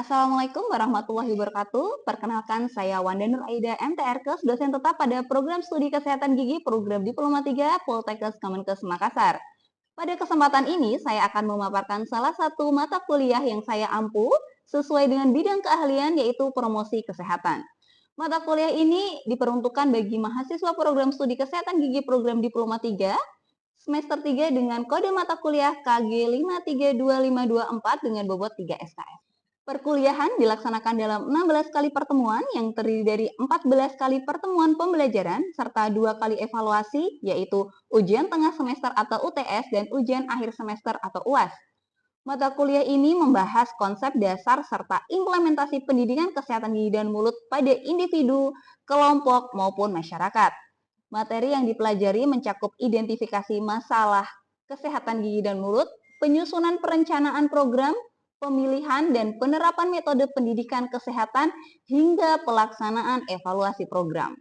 Assalamualaikum warahmatullahi wabarakatuh. Perkenalkan, saya Wanda Nur Aida, MTRKes, dosen tetap pada Program Studi Kesehatan Gigi Program Diploma 3 Poltekkes Kemenkes Makassar. Pada kesempatan ini, saya akan memaparkan salah satu mata kuliah yang saya ampu sesuai dengan bidang keahlian, yaitu promosi kesehatan. Mata kuliah ini diperuntukkan bagi mahasiswa Program Studi Kesehatan Gigi Program Diploma 3 semester 3 dengan kode mata kuliah KG 532524 dengan bobot 3 SKS. Perkuliahan dilaksanakan dalam 16 kali pertemuan yang terdiri dari 14 kali pertemuan pembelajaran serta 2 kali evaluasi, yaitu ujian tengah semester atau UTS dan ujian akhir semester atau UAS. Mata kuliah ini membahas konsep dasar serta implementasi pendidikan kesehatan gigi dan mulut pada individu, kelompok, maupun masyarakat. Materi yang dipelajari mencakup identifikasi masalah kesehatan gigi dan mulut, penyusunan perencanaan program, pemilihan dan penerapan metode pendidikan kesehatan, hingga pelaksanaan evaluasi program.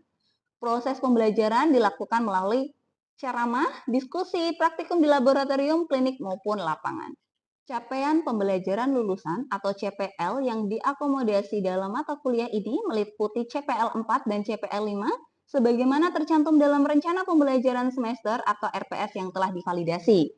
Proses pembelajaran dilakukan melalui ceramah, diskusi, praktikum di laboratorium, klinik, maupun lapangan. Capaian pembelajaran lulusan atau CPL yang diakomodasi dalam mata kuliah ini meliputi CPL 4 dan CPL 5 sebagaimana tercantum dalam rencana pembelajaran semester atau RPS yang telah divalidasi.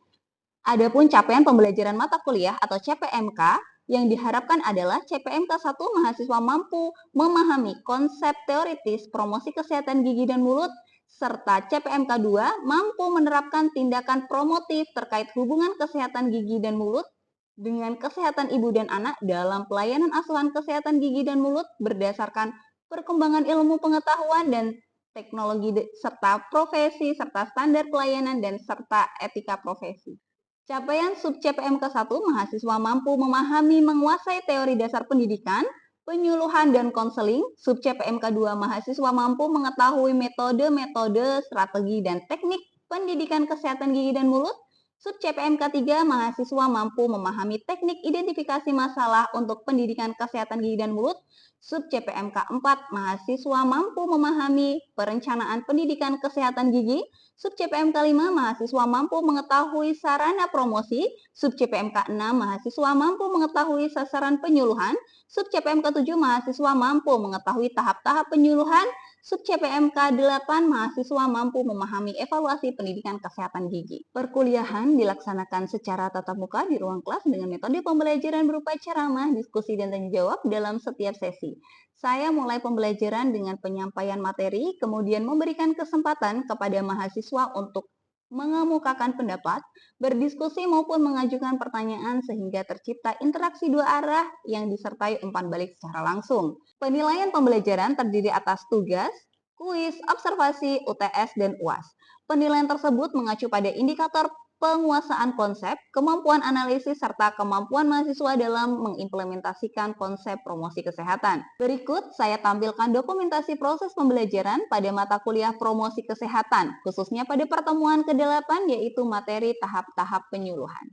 Adapun capaian pembelajaran mata kuliah atau CPMK yang diharapkan adalah CPMK 1 mahasiswa mampu memahami konsep teoritis promosi kesehatan gigi dan mulut, serta CPMK 2 mampu menerapkan tindakan promotif terkait hubungan kesehatan gigi dan mulut dengan kesehatan ibu dan anak dalam pelayanan asuhan kesehatan gigi dan mulut berdasarkan perkembangan ilmu pengetahuan dan teknologi serta profesi serta standar pelayanan dan serta etika profesi. Capaian sub CPMK 1 mahasiswa mampu memahami menguasai teori dasar pendidikan, penyuluhan dan konseling. Sub CPMK 2 mahasiswa mampu mengetahui metode-metode, strategi dan teknik pendidikan kesehatan gigi dan mulut. Sub CPMK 3 mahasiswa mampu memahami teknik identifikasi masalah untuk pendidikan kesehatan gigi dan mulut. Sub CPMK 4 mahasiswa mampu memahami perencanaan pendidikan kesehatan gigi. Sub CPMK 5 mahasiswa mampu mengetahui sarana promosi. Sub CPMK 6 mahasiswa mampu mengetahui sasaran penyuluhan. Sub CPMK 7 mahasiswa mampu mengetahui tahap-tahap penyuluhan. Sub CPMK 8 mahasiswa mampu memahami evaluasi pendidikan kesehatan gigi. Perkuliahan dilaksanakan secara tatap muka di ruang kelas dengan metode pembelajaran berupa ceramah, diskusi, dan tanya jawab dalam setiap sesi. Saya mulai pembelajaran dengan penyampaian materi, kemudian memberikan kesempatan kepada mahasiswa untuk mengemukakan pendapat, berdiskusi maupun mengajukan pertanyaan sehingga tercipta interaksi dua arah yang disertai umpan balik secara langsung. Penilaian pembelajaran terdiri atas tugas, kuis, observasi, UTS, dan UAS. Penilaian tersebut mengacu pada indikator penguasaan konsep, kemampuan analisis, serta kemampuan mahasiswa dalam mengimplementasikan konsep promosi kesehatan. Berikut saya tampilkan dokumentasi proses pembelajaran pada mata kuliah promosi kesehatan, khususnya pada pertemuan ke-8 yaitu materi tahap-tahap penyuluhan.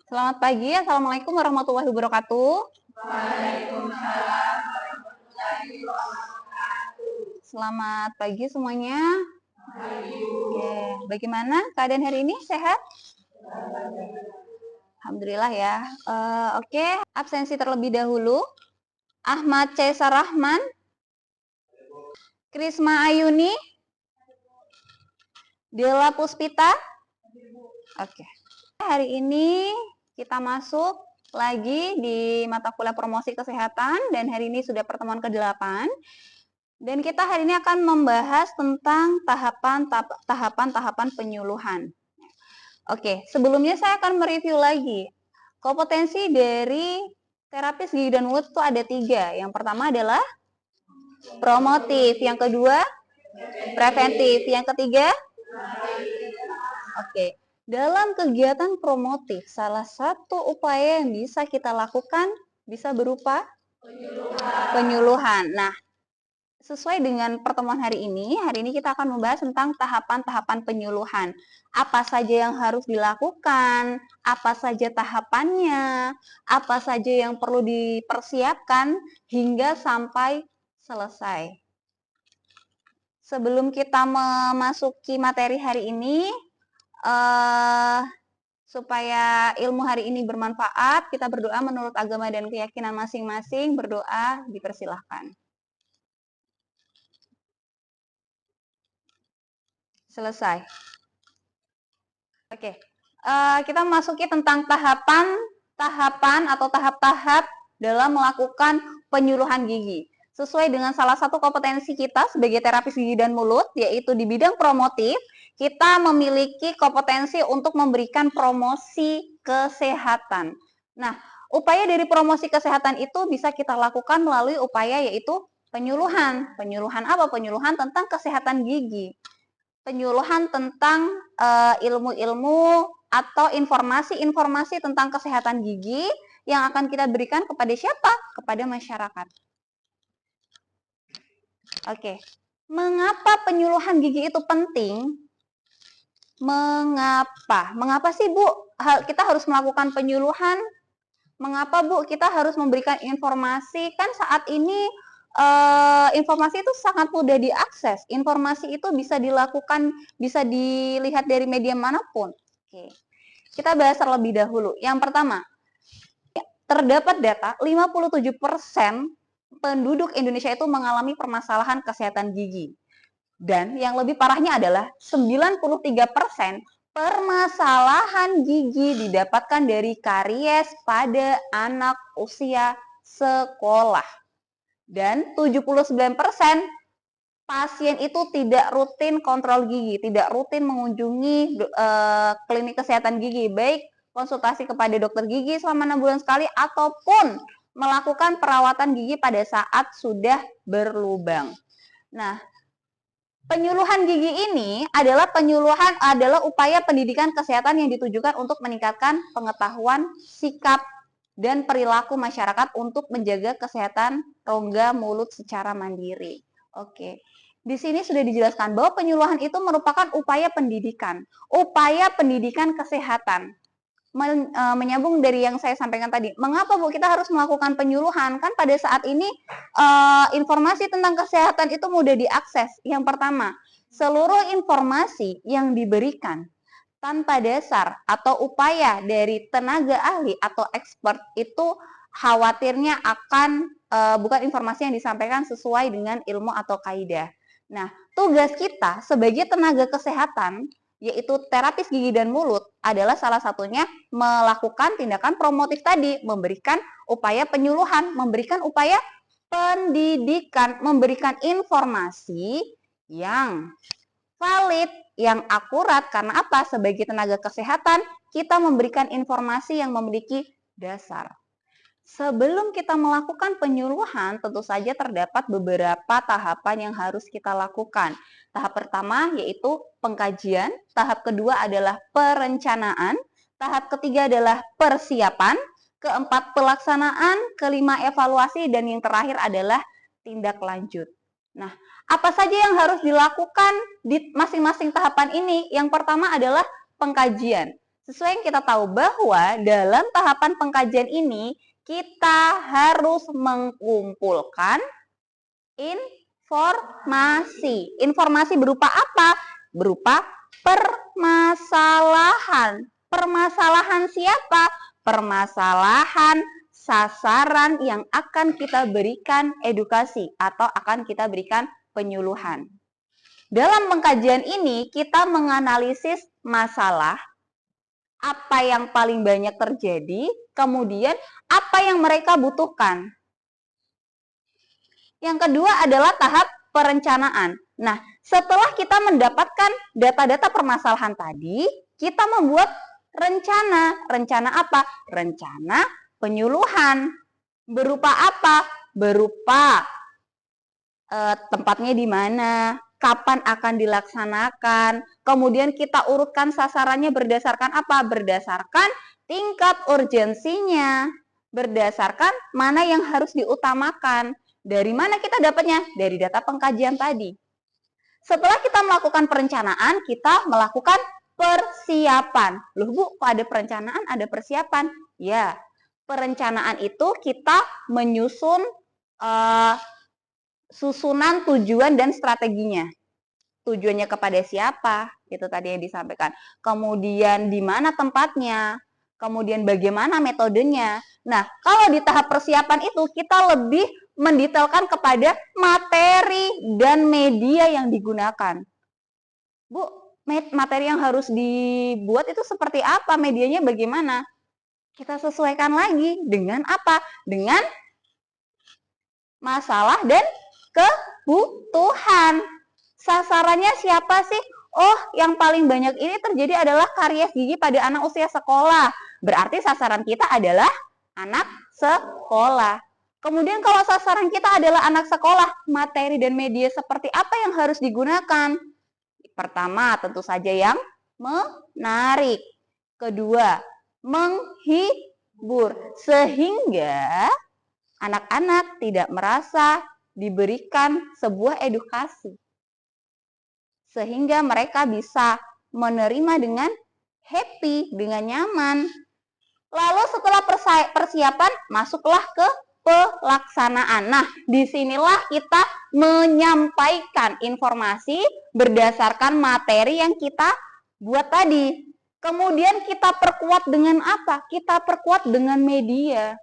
Selamat pagi, Assalamualaikum warahmatullahi wabarakatuh. Waalaikumsalam. Selamat pagi semuanya. Pagi. Oke, bagaimana keadaan hari ini? Sehat? Alhamdulillah ya. Oke, absensi terlebih dahulu. Ahmad Caesar Rahman, Krisma Ayuni, Dela Puspita. Oke. Hari ini kita masuk lagi di mata kuliah promosi kesehatan dan hari ini sudah pertemuan ke-8. Dan kita hari ini akan membahas tentang tahapan penyuluhan. Oke, sebelumnya saya akan mereview lagi. Kompetensi dari terapis gigi dan mulut itu ada 3. Yang pertama adalah promotif, yang kedua preventif, yang ketiga oke. Dalam kegiatan promotif, salah satu upaya yang bisa kita lakukan bisa berupa penyuluhan. Nah, sesuai dengan pertemuan hari ini kita akan membahas tentang tahapan-tahapan penyuluhan. Apa saja yang harus dilakukan, apa saja tahapannya, apa saja yang perlu dipersiapkan hingga sampai selesai. Sebelum kita memasuki materi hari ini, Supaya ilmu hari ini bermanfaat, kita berdoa menurut agama dan keyakinan masing-masing. Berdoa dipersilahkan. Selesai. Oke, kita memasuki tentang tahapan atau tahap-tahap dalam melakukan penyuluhan gigi. Sesuai dengan salah satu kompetensi kita sebagai terapis gigi dan mulut, yaitu di bidang promotif, kita memiliki kompetensi untuk memberikan promosi kesehatan. Nah, upaya dari promosi kesehatan itu bisa kita lakukan melalui upaya yaitu penyuluhan. Penyuluhan apa? Penyuluhan tentang kesehatan gigi. Penyuluhan tentang ilmu-ilmu atau informasi-informasi tentang kesehatan gigi yang akan kita berikan kepada siapa? Kepada masyarakat. Oke. Mengapa penyuluhan gigi itu penting? Mengapa? Mengapa sih, Bu, kita harus melakukan penyuluhan? Mengapa, Bu, kita harus memberikan informasi? Kan saat ini informasi itu sangat mudah diakses. Informasi itu bisa dilakukan, bisa dilihat dari media manapun. Oke. Kita bahas terlebih dahulu. Yang pertama, terdapat data 57% penduduk Indonesia itu mengalami permasalahan kesehatan gigi. Dan yang lebih parahnya adalah 93% permasalahan gigi didapatkan dari karies pada anak usia sekolah. Dan 79% pasien itu tidak rutin kontrol gigi, tidak rutin mengunjungi klinik kesehatan gigi, baik konsultasi kepada dokter gigi selama 6 bulan sekali ataupun melakukan perawatan gigi pada saat sudah berlubang. Nah, penyuluhan gigi ini adalah upaya pendidikan kesehatan yang ditujukan untuk meningkatkan pengetahuan, sikap, dan perilaku masyarakat untuk menjaga kesehatan rongga mulut secara mandiri. Oke. Di sini sudah dijelaskan bahwa penyuluhan itu merupakan upaya pendidikan kesehatan. Menyambung dari yang saya sampaikan tadi, mengapa, Bu, kita harus melakukan penyuluhan? Kan pada saat ini informasi tentang kesehatan itu mudah diakses. Yang pertama, seluruh informasi yang diberikan tanpa dasar atau upaya dari tenaga ahli atau expert itu khawatirnya akan bukan informasi yang disampaikan sesuai dengan ilmu atau kaidah. Nah, tugas kita sebagai tenaga kesehatan yaitu terapis gigi dan mulut adalah salah satunya melakukan tindakan promotif tadi, memberikan upaya penyuluhan, memberikan upaya pendidikan, memberikan informasi yang valid, yang akurat. Karena apa? Sebagai tenaga kesehatan, kita memberikan informasi yang memiliki dasar. Sebelum kita melakukan penyuluhan, tentu saja terdapat beberapa tahapan yang harus kita lakukan. Tahap pertama yaitu pengkajian, tahap kedua adalah perencanaan, tahap ketiga adalah persiapan, keempat pelaksanaan, kelima evaluasi, dan yang terakhir adalah tindak lanjut. Nah, apa saja yang harus dilakukan di masing-masing tahapan ini? Yang pertama adalah pengkajian. Sesuai yang kita tahu bahwa dalam tahapan pengkajian ini, kita harus mengumpulkan informasi. Informasi berupa apa? Berupa permasalahan. Permasalahan siapa? Permasalahan sasaran yang akan kita berikan edukasi atau akan kita berikan penyuluhan. Dalam pengkajian ini, kita menganalisis masalah, apa yang paling banyak terjadi, kemudian apa yang mereka butuhkan. Yang kedua adalah tahap perencanaan. Nah, setelah kita mendapatkan data-data permasalahan tadi, kita membuat rencana. Rencana apa? Rencana penyuluhan. Berupa apa? Berupa tempatnya di mana, kapan akan dilaksanakan, kemudian kita urutkan sasarannya berdasarkan apa? Berdasarkan tingkat urgensinya, berdasarkan mana yang harus diutamakan. Dari mana kita dapatnya? Dari data pengkajian tadi. Setelah kita melakukan perencanaan, kita melakukan persiapan. Loh, Bu, kok ada perencanaan, ada persiapan? Ya, perencanaan itu kita menyusun susunan tujuan dan strateginya. tujuannya kepada siapa, itu tadi yang disampaikan. Kemudian di mana tempatnya, kemudian bagaimana metodenya. Nah, kalau di tahap persiapan itu kita lebih mendetailkan kepada materi dan media yang digunakan. Bu, materi yang harus dibuat itu seperti apa, medianya bagaimana? Kita sesuaikan lagi dengan apa? Dengan masalah dan kebutuhan. Sasarannya siapa sih? Oh, yang paling banyak ini terjadi adalah karies gigi pada anak usia sekolah. Berarti sasaran kita adalah anak sekolah. Kemudian kalau sasaran kita adalah anak sekolah, materi dan media seperti apa yang harus digunakan? Pertama, tentu saja yang menarik. Kedua, menghibur. Sehingga anak-anak tidak merasa diberikan sebuah edukasi. Sehingga mereka bisa menerima dengan happy, dengan nyaman. Lalu setelah persiapan, masuklah ke pelaksanaan. Nah, disinilah kita menyampaikan informasi berdasarkan materi yang kita buat tadi. Kemudian kita perkuat dengan apa? Kita perkuat dengan media.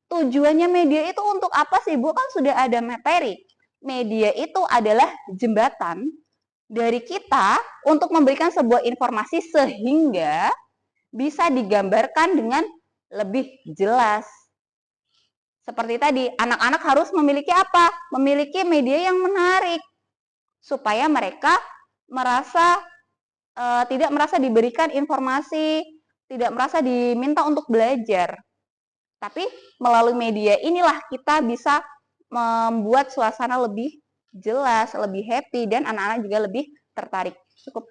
Tujuannya media itu untuk apa sih, Bu? Kan sudah ada materi. Media itu adalah jembatan dari kita untuk memberikan sebuah informasi sehingga bisa digambarkan dengan lebih jelas. Seperti tadi, anak-anak harus memiliki apa? Memiliki media yang menarik supaya mereka tidak merasa diberikan informasi, tidak merasa diminta untuk belajar. Tapi melalui media inilah kita bisa membuat suasana lebih jelas, lebih happy, dan anak-anak juga lebih tertarik. Cukup.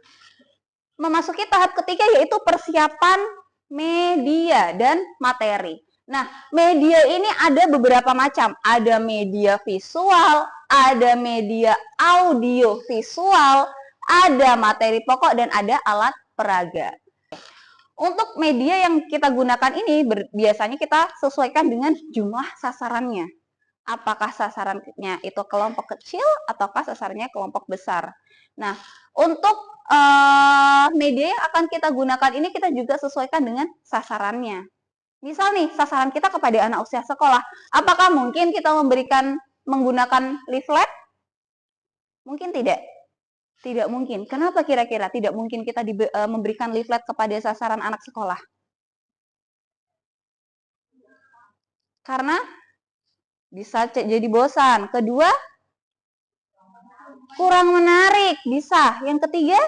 Memasuki tahap ketiga yaitu persiapan media dan materi. Nah, media ini ada beberapa macam. Ada media visual, ada media audio visual, ada materi pokok, dan ada alat peraga. Untuk media yang kita gunakan ini biasanya kita sesuaikan dengan jumlah sasarannya. Apakah sasarannya itu kelompok kecil ataukah sasarannya kelompok besar. Nah, untuk media yang akan kita gunakan ini kita juga sesuaikan dengan sasarannya. Misal nih, sasaran kita kepada anak usia sekolah. Apakah mungkin kita menggunakan leaflet? Mungkin tidak. Tidak mungkin. Kenapa kira-kira tidak mungkin kita memberikan leaflet kepada sasaran anak sekolah? Karena bisa jadi bosan. Kedua, kurang menarik. Bisa. Yang ketiga,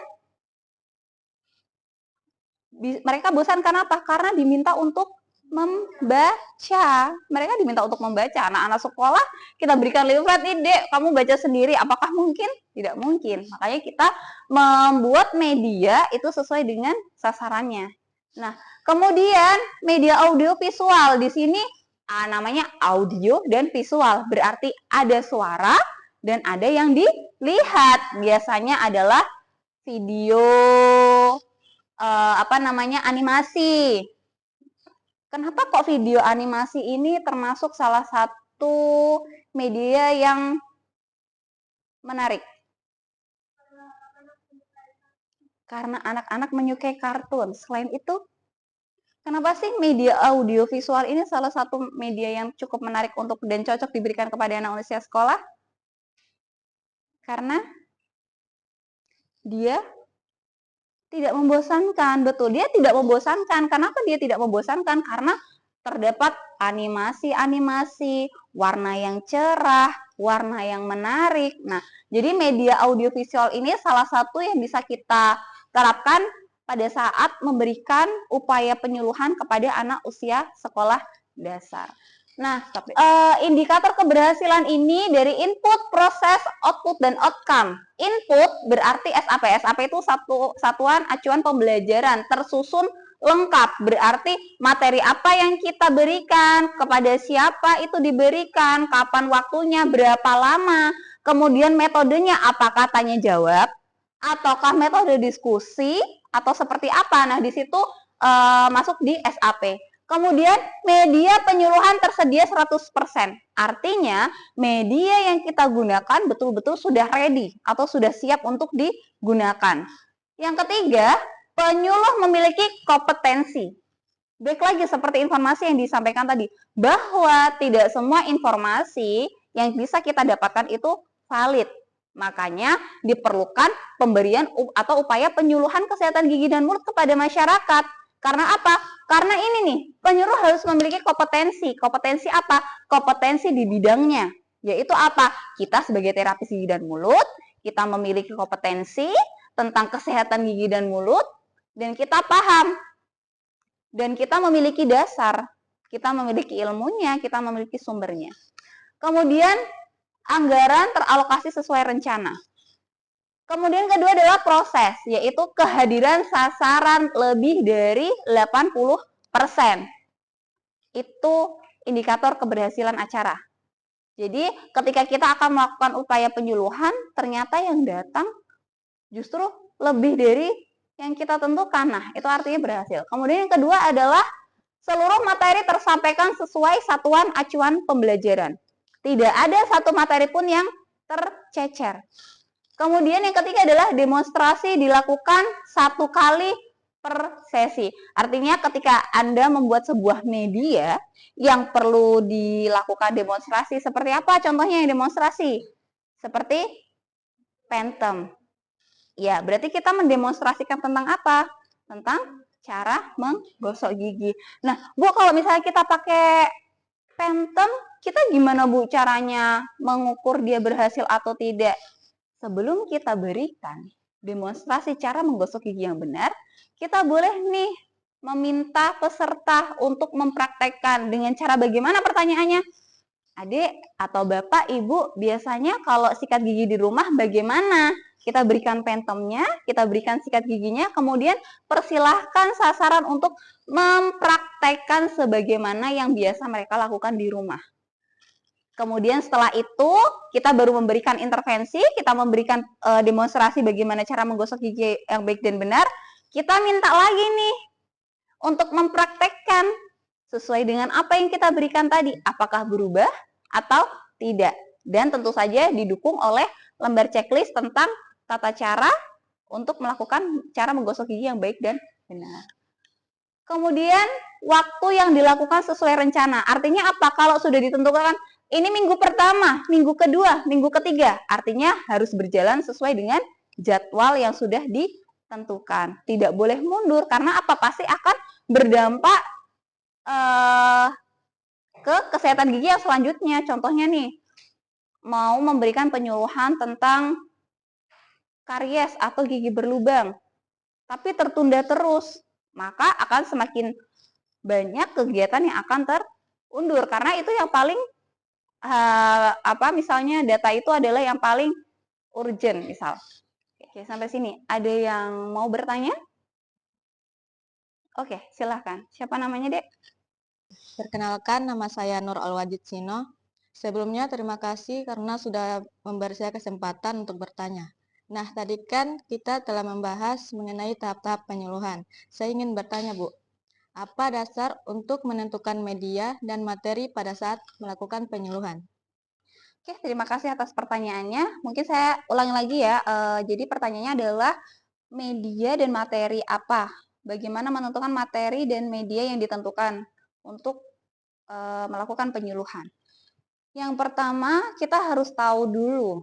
mereka bosan karena apa? Karena diminta untuk membaca. Mereka diminta untuk membaca. Anak-anak sekolah kita berikan leaflet nih, Dek, kamu baca sendiri. Apakah mungkin? Tidak mungkin. Makanya kita membuat media itu sesuai dengan sasarannya. Nah, kemudian media audio visual di sini namanya audio dan visual. Berarti ada suara dan ada yang dilihat. Biasanya adalah video animasi. Kenapa kok video animasi ini termasuk salah satu media yang menarik? Karena anak-anak menyukai kartun. Selain itu, kenapa sih media audio visual ini salah satu media yang cukup menarik untuk dan cocok diberikan kepada anak usia sekolah? Karena dia tidak membosankan. Betul, dia tidak membosankan. Kenapa dia tidak membosankan? Karena terdapat animasi-animasi, warna yang cerah, warna yang menarik. Nah, jadi media audiovisual ini salah satu yang bisa kita terapkan pada saat memberikan upaya penyuluhan kepada anak usia sekolah dasar. Nah, indikator keberhasilan ini dari input, proses, output, dan outcome. Input berarti SAP. SAP itu satuan acuan pembelajaran, tersusun lengkap. Berarti materi apa yang kita berikan, kepada siapa itu diberikan, kapan waktunya, berapa lama, kemudian metodenya apakah tanya jawab, ataukah metode diskusi, atau seperti apa. Nah, di situ masuk di SAP. Kemudian media penyuluhan tersedia 100%. Artinya media yang kita gunakan betul-betul sudah ready atau sudah siap untuk digunakan. Yang ketiga, penyuluh memiliki kompetensi. Baik lagi seperti informasi yang disampaikan tadi, bahwa tidak semua informasi yang bisa kita dapatkan itu valid. Makanya diperlukan pemberian atau upaya penyuluhan kesehatan gigi dan mulut kepada masyarakat. Karena apa? Karena ini nih, penyuluh harus memiliki kompetensi. Kompetensi apa? Kompetensi di bidangnya. Yaitu apa? Kita sebagai terapis gigi dan mulut, kita memiliki kompetensi tentang kesehatan gigi dan mulut, dan kita paham. Dan kita memiliki dasar. Kita memiliki ilmunya, kita memiliki sumbernya. Kemudian, anggaran teralokasi sesuai rencana. Kemudian kedua adalah proses, yaitu kehadiran sasaran lebih dari 80%. Itu indikator keberhasilan acara. Jadi ketika kita akan melakukan upaya penyuluhan, ternyata yang datang justru lebih dari yang kita tentukan. Nah, itu artinya berhasil. Kemudian yang kedua adalah seluruh materi tersampaikan sesuai satuan acuan pembelajaran. Tidak ada satu materi pun yang tercecer. Kemudian yang ketiga adalah demonstrasi dilakukan 1 kali per sesi. Artinya ketika Anda membuat sebuah media yang perlu dilakukan demonstrasi, seperti apa contohnya yang demonstrasi? Seperti Phantom. Ya, berarti kita mendemonstrasikan tentang apa? Tentang cara menggosok gigi. Nah, Bu, kalau misalnya kita pakai Phantom, kita gimana Bu caranya mengukur dia berhasil atau tidak? Sebelum kita berikan demonstrasi cara menggosok gigi yang benar, kita boleh nih meminta peserta untuk mempraktekkan. Dengan cara bagaimana pertanyaannya? Adik atau Bapak, Ibu, biasanya kalau sikat gigi di rumah bagaimana? Kita berikan Phantomnya, kita berikan sikat giginya, kemudian persilahkan sasaran untuk mempraktekkan sebagaimana yang biasa mereka lakukan di rumah. Kemudian setelah itu kita baru memberikan intervensi, kita memberikan demonstrasi bagaimana cara menggosok gigi yang baik dan benar. Kita minta lagi nih untuk mempraktekkan sesuai dengan apa yang kita berikan tadi. Apakah berubah atau tidak. Dan tentu saja didukung oleh lembar checklist tentang tata cara untuk melakukan cara menggosok gigi yang baik dan benar. Kemudian waktu yang dilakukan sesuai rencana. Artinya apa? Kalau sudah ditentukan ini minggu pertama, minggu kedua, minggu ketiga, artinya harus berjalan sesuai dengan jadwal yang sudah ditentukan. Tidak boleh mundur, karena apa? Pasti akan berdampak ke kesehatan gigi yang selanjutnya. Contohnya nih, mau memberikan penyuluhan tentang karies atau gigi berlubang, tapi tertunda terus, maka akan semakin banyak kegiatan yang akan terundur, karena itu yang paling misalnya data itu adalah yang paling urgent misal. Oke, sampai sini. Ada yang mau bertanya? Oke, silahkan. Siapa namanya, Dek? Perkenalkan, nama saya Nur Alwajid Sino. Sebelumnya terima kasih karena sudah memberi saya kesempatan untuk bertanya. Nah, tadi kan kita telah membahas mengenai tahap-tahap penyuluhan. Saya ingin bertanya, Bu, apa dasar untuk menentukan media dan materi pada saat melakukan penyuluhan? Oke, terima kasih atas pertanyaannya. Mungkin saya ulangi lagi ya. Jadi pertanyaannya adalah media dan materi apa? Bagaimana menentukan materi dan media yang ditentukan untuk melakukan penyuluhan? Yang pertama, kita harus tahu dulu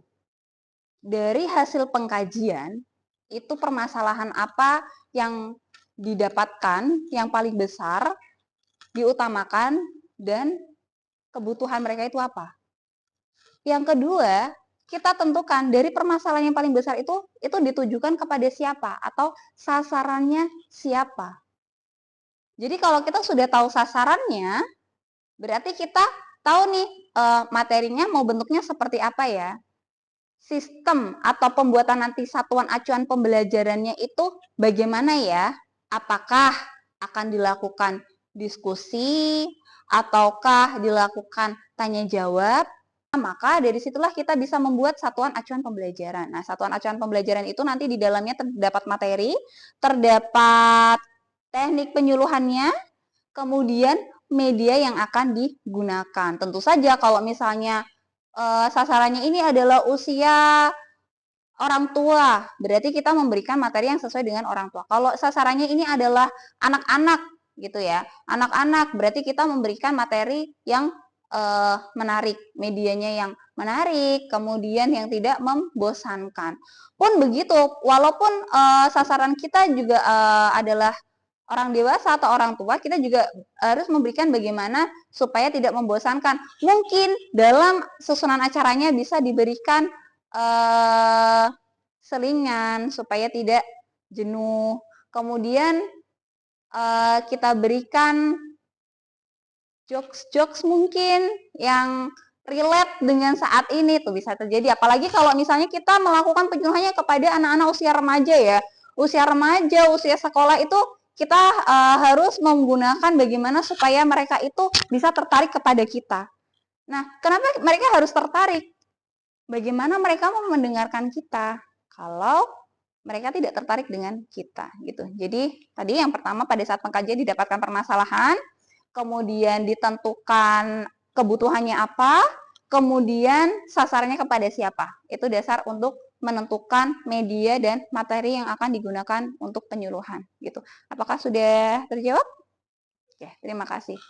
dari hasil pengkajian itu permasalahan apa yang didapatkan, yang paling besar, diutamakan, dan kebutuhan mereka itu apa. Yang kedua, kita tentukan dari permasalahan yang paling besar itu ditujukan kepada siapa atau sasarannya siapa. Jadi kalau kita sudah tahu sasarannya, berarti kita tahu nih materinya mau bentuknya seperti apa ya. Sistem atau pembuatan nanti satuan acuan pembelajarannya itu bagaimana ya? Apakah akan dilakukan diskusi ataukah dilakukan tanya jawab? Maka dari situlah kita bisa membuat satuan acuan pembelajaran. Nah, satuan acuan pembelajaran itu nanti di dalamnya terdapat materi, terdapat teknik penyuluhannya, kemudian media yang akan digunakan. Tentu saja kalau misalnya sasarannya ini adalah usia orang tua, berarti kita memberikan materi yang sesuai dengan orang tua. Kalau sasarannya ini adalah anak-anak gitu ya, anak-anak berarti kita memberikan materi yang menarik, medianya yang menarik, kemudian yang tidak membosankan. Pun begitu, walaupun sasaran kita juga adalah orang dewasa atau orang tua, kita juga harus memberikan bagaimana supaya tidak membosankan. Mungkin dalam susunan acaranya bisa diberikan selingan supaya tidak jenuh. Kemudian kita berikan jokes-jokes mungkin yang relate dengan saat ini tuh bisa terjadi. Apalagi kalau misalnya kita melakukan penyuluhannya kepada anak-anak usia remaja ya. Usia remaja, usia sekolah itu kita harus menggunakan bagaimana supaya mereka itu bisa tertarik kepada kita. Nah, kenapa mereka harus tertarik? Bagaimana mereka mau mendengarkan kita kalau mereka tidak tertarik dengan kita gitu. Jadi tadi yang pertama pada saat pengkajian didapatkan permasalahan, kemudian ditentukan kebutuhannya apa, kemudian sasarannya kepada siapa. Itu dasar untuk menentukan media dan materi yang akan digunakan untuk penyuluhan gitu. Apakah sudah terjawab? Oke, terima kasih.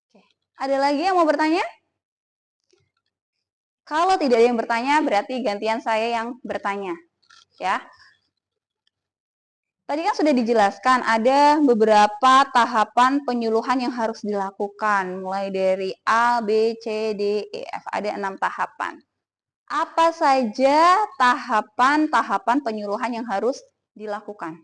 Oke. Ada lagi yang mau bertanya? Kalau tidak ada yang bertanya, berarti gantian saya yang bertanya. Ya. Tadi kan sudah dijelaskan ada beberapa tahapan penyuluhan yang harus dilakukan, mulai dari A, B, C, D, E, F. Ada 6 tahapan. Apa saja tahapan-tahapan penyuluhan yang harus dilakukan?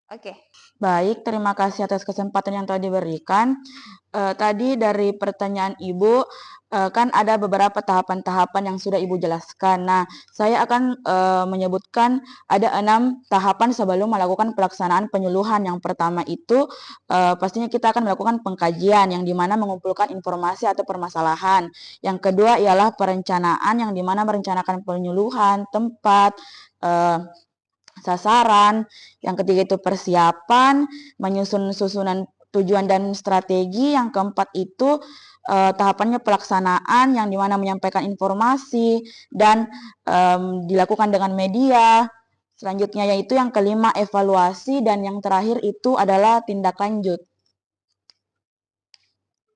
Oke. Baik, terima kasih atas kesempatan yang telah diberikan. Tadi dari pertanyaan Ibu, kan ada beberapa tahapan-tahapan yang sudah Ibu jelaskan. Nah, saya akan menyebutkan ada 6 tahapan sebelum melakukan pelaksanaan penyuluhan. Yang pertama itu pastinya kita akan melakukan pengkajian yang dimana mengumpulkan informasi atau permasalahan. Yang kedua ialah perencanaan yang dimana merencanakan penyuluhan, tempat, sasaran. Yang ketiga itu persiapan, menyusun susunan tujuan dan strategi. Yang keempat itu tahapannya pelaksanaan yang dimana menyampaikan informasi dan dilakukan dengan media. Selanjutnya yaitu yang kelima evaluasi dan yang terakhir itu adalah tindak lanjut.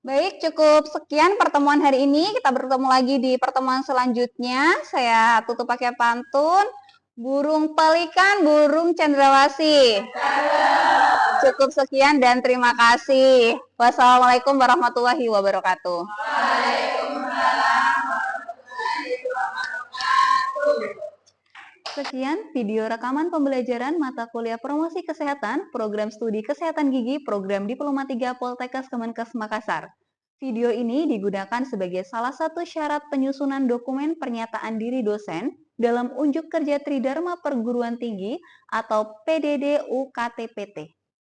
Baik, cukup sekian pertemuan hari ini. Kita bertemu lagi di pertemuan selanjutnya. Saya tutup pakai pantun. Burung pelikan, burung cendrawasih. Cukup sekian dan terima kasih. Wassalamualaikum warahmatullahi wabarakatuh. Sekian video rekaman pembelajaran mata kuliah promosi kesehatan, program studi kesehatan gigi, program Diploma 3 Poltekkes Kemenkes Makassar. Video ini digunakan sebagai salah satu syarat penyusunan dokumen pernyataan diri dosen dalam unjuk kerja Tridharma Perguruan Tinggi atau PDD UKTPT.